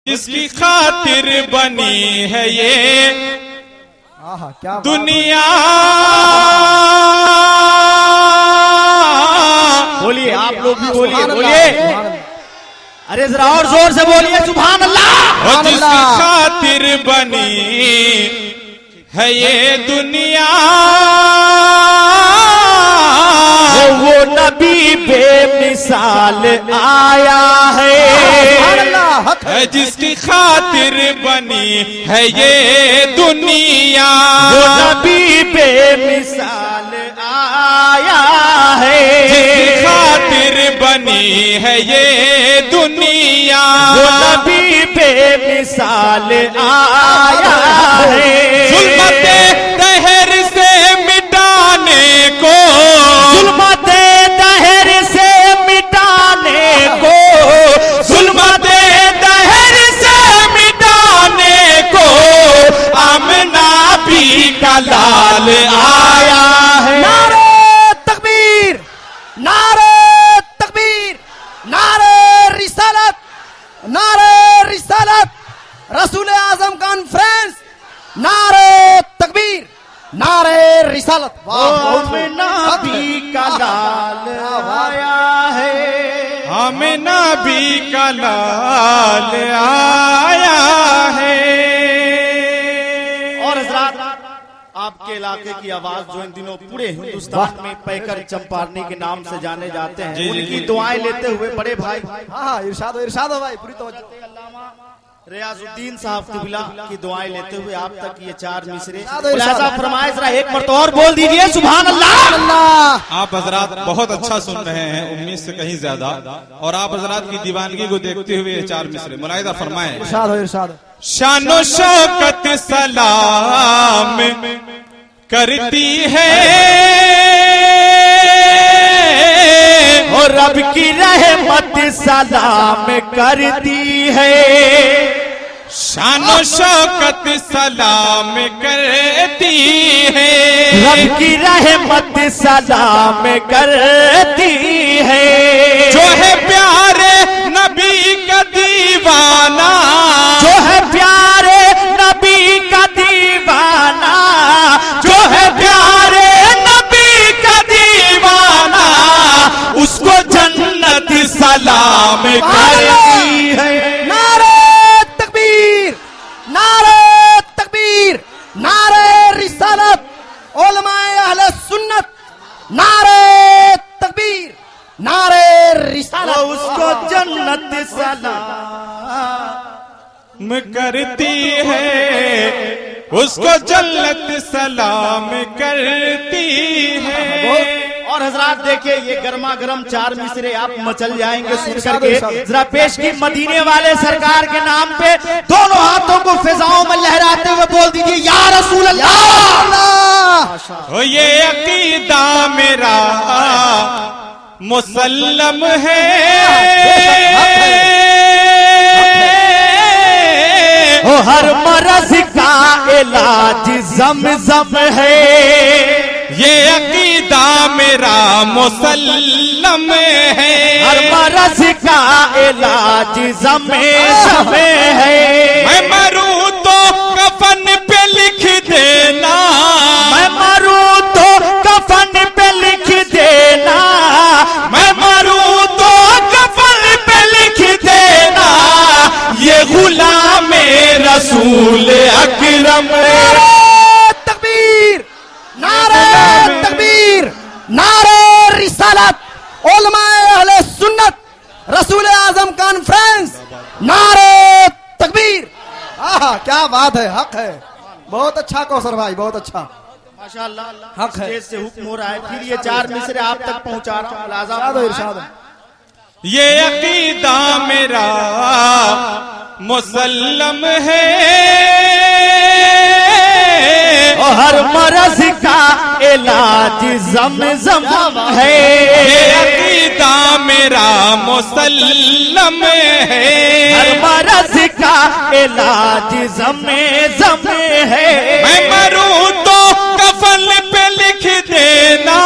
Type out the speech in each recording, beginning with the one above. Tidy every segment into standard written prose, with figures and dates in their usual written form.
जिसकी खातिर बनी है ये क्या दुनिया। बोलिए, आप लोग भी बोलिए, बोलिए। अरे जरा और जोर से बोलिए, सुभान अल्लाह। और जिसकी खातिर बनी है ये दुनिया, वो नबी बेमिसाल आया है। जिसकी खातिर बनी है ये दुनिया, वो नबी बेमिसाल आया है। जिसकी खातिर बनी है ये दुनिया, वो नबी बेमिसाल आया है। जुल्मते दहर से मिटाने को, जुल्मते दहर से मिटाने को, जुल्मते दहर से मिटाने को आमना भी का लाल आया है। नारे तकबीर, नारे तकबीर, नारे रिसालत, नारे रिसालत, रसूल आजम कॉन्फ्रेंस, नारे तकबीर, नारे रिसालत। नबी का लाल आया है। आमना भी का लाल आया है। और हज़रात, आपके इलाके की आवाज जो इन दिनों पूरे हिंदुस्तान में पैकर चंपारनी के नाम से जाने जाते हैं, जी, उनकी जी। दुआएं लेते हुए बड़े भाई हाँ, इरशाद हो भाई, पूरी तवज्जो। रियाजुद्दीन साहब किबला की दुआएं लेते हुए आप तक ये चार मिसरे इरशाद। फरमाए, जरा एक मरतबा और बोल दीजिए, सुभान अल्लाह। अल्लाह। आप हजरात बहुत अच्छा सुन रहे हैं, उम्मीद से कहीं ज्यादा। और आप हजरात की दीवानगी को देखते हुए ये चार मिसरे मुलाहिदा फरमाएं। इरशाद हो, इरशाद। शानो शौकत सलाम करती है, और रब की रहमत सलाम करती है। शानो शौकत सलाम करती है, रब की रहमत सलाम करती है। जो है प्यारे नबी का दीवाना, जो है प्यारे नबी का दीवाना, जो है प्यारे नबी का दीवाना, उसको जन्नत सलाम करती है। नारे तकबीर, नारे तकबीर, नारे रिसालत, उलमाए अहले सुन्नत, नारे तकबीर, नारे रिसालत। उसको जन्नत सलाम करती है, उसको जन्नत सलाम करती है। और हजरात देखिए, ये गर्मा गर्म चार मिसरे आप मचल जाएंगे सुन करके। जरा पेश की मदीने वाले सरकार के नाम पे दोनों हाथों को फिजाओं में लहराते हुए बोल दीजिए, या रसूल अल्लाह। ओ ये अकीदा मेरा मुसल्लम है, ओ हर मरज का इलाज ज़म-ज़म है। ये अकीदा मेरा मुसल्लम है, हर मरज का इलाज ज़म-ज़म है। मैं मरूं तो कफन पे लिख देना, मैं मरूं तो कफन पे लिख देना, मैं मरूं तो कफन पे लिख देना, ये गुलाम रसूल अकरम। तकबीर, नारे तकबीर, नारे रिसालत, उलमाए अहले सुन्नत, रसूल आजम कॉन्फ्रेंस, नारे तकबीर। आहा, क्या बात है, हक है। बहुत अच्छा कौसर भाई, बहुत अच्छा। माशाअल्लाह, हक है। स्टेज से हुक्म हो रहा है, फिर ये चार मिसरे आप तक पहुंचा रहा हूं। इरशाद हो, इरशाद हो। ये अकीदा मेरा मुसल्लम है, और हर मरज का इलाज ज़म-ज़म है। ये अकीदा मेरा मुसल्लम है, हर मरज का इलाज ज़म-ज़म है। मैं मरूं तो कफन पे लिख देना,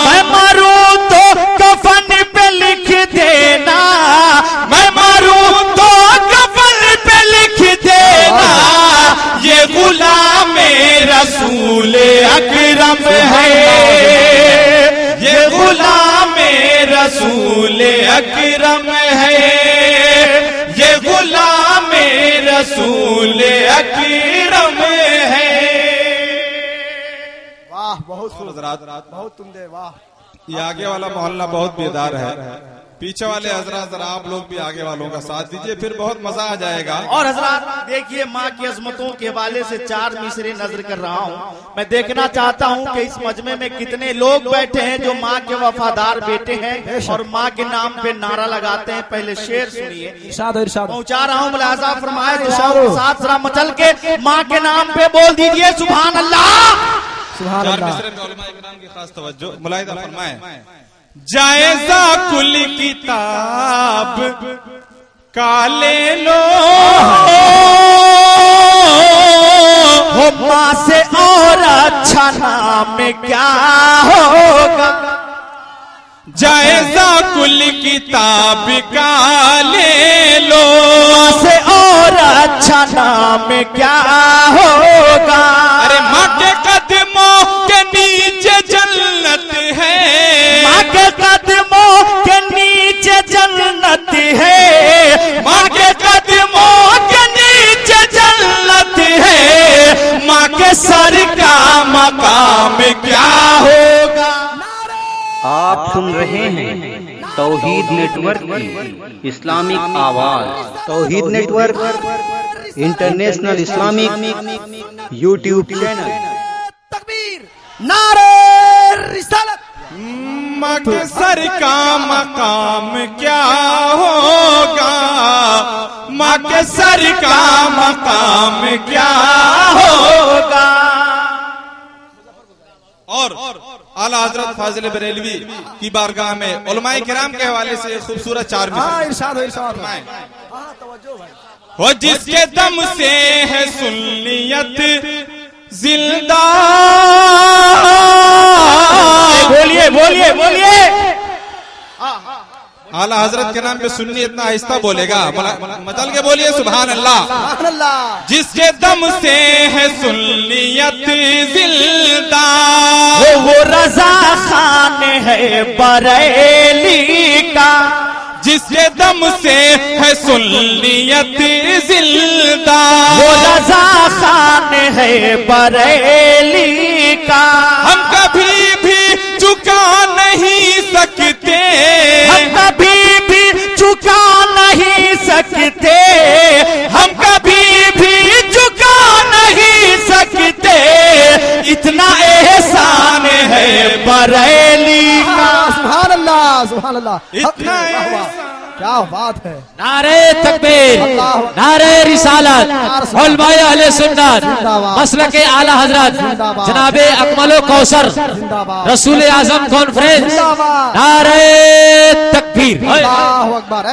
मैं मरूं तो कफन पे लिख देना, मैं मरूं तो कफन पे रसूल अकरम है। वाह, बहुत बहुत तुमदे, वाह। ये आगे वाला मोहल्ला बहुत बेदार है, पीछे वाले हजरात जरा आप लोग भी आगे वालों का साथ दीजिए, फिर बहुत मजा आ जाएगा। और हजरात देखिए, माँ की अजमतों के हवाले से 4 मिसरे नजर कर रहा हूँ। मैं देखना चाहता हूँ कि इस मजमे में कितने लोग बैठे हैं जो माँ के वफादार बेटे हैं और माँ के नाम पे नारा लगाते हैं। पहले शेर सुनिए, पहुँचा रहा हूँ, मुलाजा फरमाए तो साथ जरा मचल के माँ के नाम पे बोल दीजिए सुभान अल्लाह। चार मिसरे में उलमा इकराम की खास तवज्जो, मुलाहिदा फरमाए। जायजा कुल किताब काले लो हो माँ से और अच्छा नाम क्या होगा। जायजा कुल किताब काले लो से और अच्छा नाम क्या होगा। अरे माँ के कदमों के नीचे जन्नत है, माँ के कदमों के नीचे जन्नत है, माँ के कदमों के नीचे जन्नत है। माँ के सर का मकाम क्या होगा। आप सुन रहे हैं तौहीद नेटवर्क की इस्लामिक आवाज। Tauheed network international Islamic YouTube channel. तकबीर, नारे रिसालत। माँ के सर का मकाम क्या होगा, माँ के सर का मकाम क्या होगा। और आला हजरत फाजिल बरेलवी की बारगाह में उलमाए किराम के हवाले से खूबसूरत 4 मिसरे। हो जिसके दम से है सुन्नियत जिंदा। बोलिए बोलिए बोलिए। आला हजरत के नाम पे सुन्नी इतना आहिस्ता बोलेगा, मचल के बोलिए सुभान अल्लाह। जिसके दम से है सुन्नियत जिंदा, वो रजा खान है बरेली का। जिसके दम से है सुन्नियत जिंदा, वो रजा खान है बरेली का। हम कभी भी चुका नहीं सकते, हम कभी भी चुका नहीं सकते, हम कभी भी चुका नहीं सकते। इतना एहसान है बरेली का। सुभान अल्लाह, सुभान अल्लाह। इतना क्या बात है। नारे तकबीर, नारे रिसालत, उलमाए अहले सुन्नत, मसलक आला हजरत जनाबे अकमलो कौसर रसूल आजम कॉन्फ्रेंस। नारे तकबीर। अल्लाहु अकबर।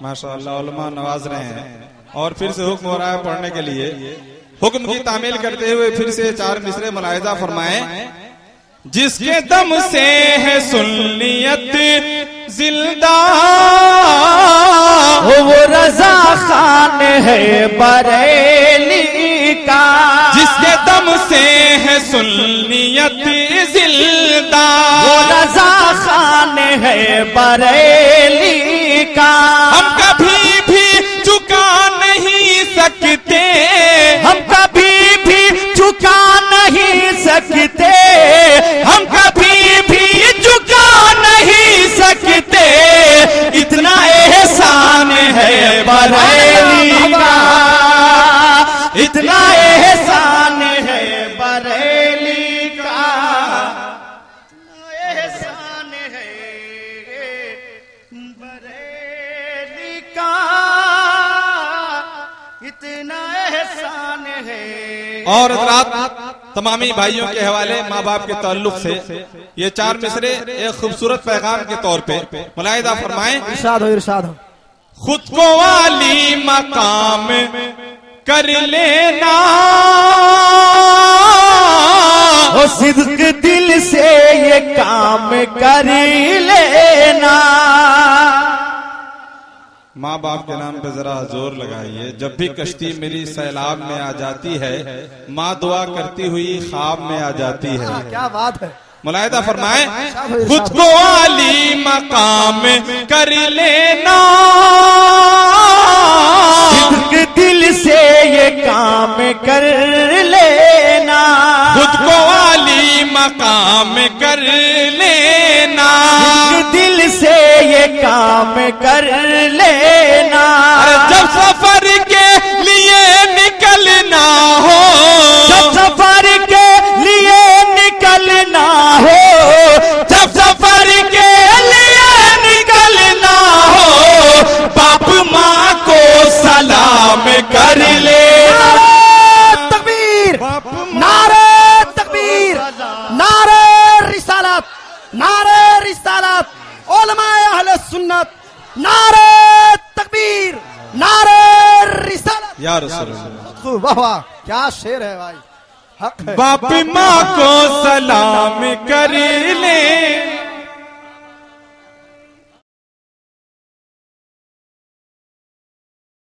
माशाअल्लाह उलमा नवाज रहे हैं। और फिर से हुक्म हो रहा है पढ़ने के लिए। हुक्म की तामील करते हुए फिर से 4 मिसरे मुलाहिजा फरमाए। जिसके दम से है सुन्नियत जिंदा, वो रजा खान है बरेली का। जिसके दम से है सुन्नियत जिंदा, वो रजा खान है बरेली का। हम कभी भी चुका नहीं सकते, हम कभी भी चुका नहीं सकते, हम कभी भी चुका नहीं सकते। इतना एहसान है बरेली का, इतना एहसान है बरेली का, एहसान है बरेली का, इतना एहसान है। और रात तमामी भाइयों के हवाले माँ बाप के ताल्लुक से ये 4 मिसरे एक खूबसूरत पैगाम के तौर पे मुलाहिदा फरमाएं। इरशाद हो, इरशाद हो। खुद को वाली मकाम कर लेना, हो सिद्क दिल से ये काम कर लेना। माँ बाप के नाम पे जरा जोर लगाइए। जब भी कश्ती मेरी सैलाब में आ जाती है, माँ दुआ करती हुई ख्वाब में आ जाती है। क्या बात है। मुलाहिदा फरमाए। खुद को आली मकाम कर लेना, काम कर लेना, दिल से ये काम कर लेना। जब सफर के लिए निकलना हो, जब सफर के लिए निकलना हो, जब सफर के लिए निकलना हो, बाप माँ को सलाम कर लेना। तकबीर, नारे तकबीर, नारे रिसालत, नारे रिसालत, उलमाए अहले सुन्नत, नारे तकबीर, नारे रिसालत। या रसूल अल्लाह। वाह वाह, क्या शेर है भाई, हक है। बाप माँ को सलाम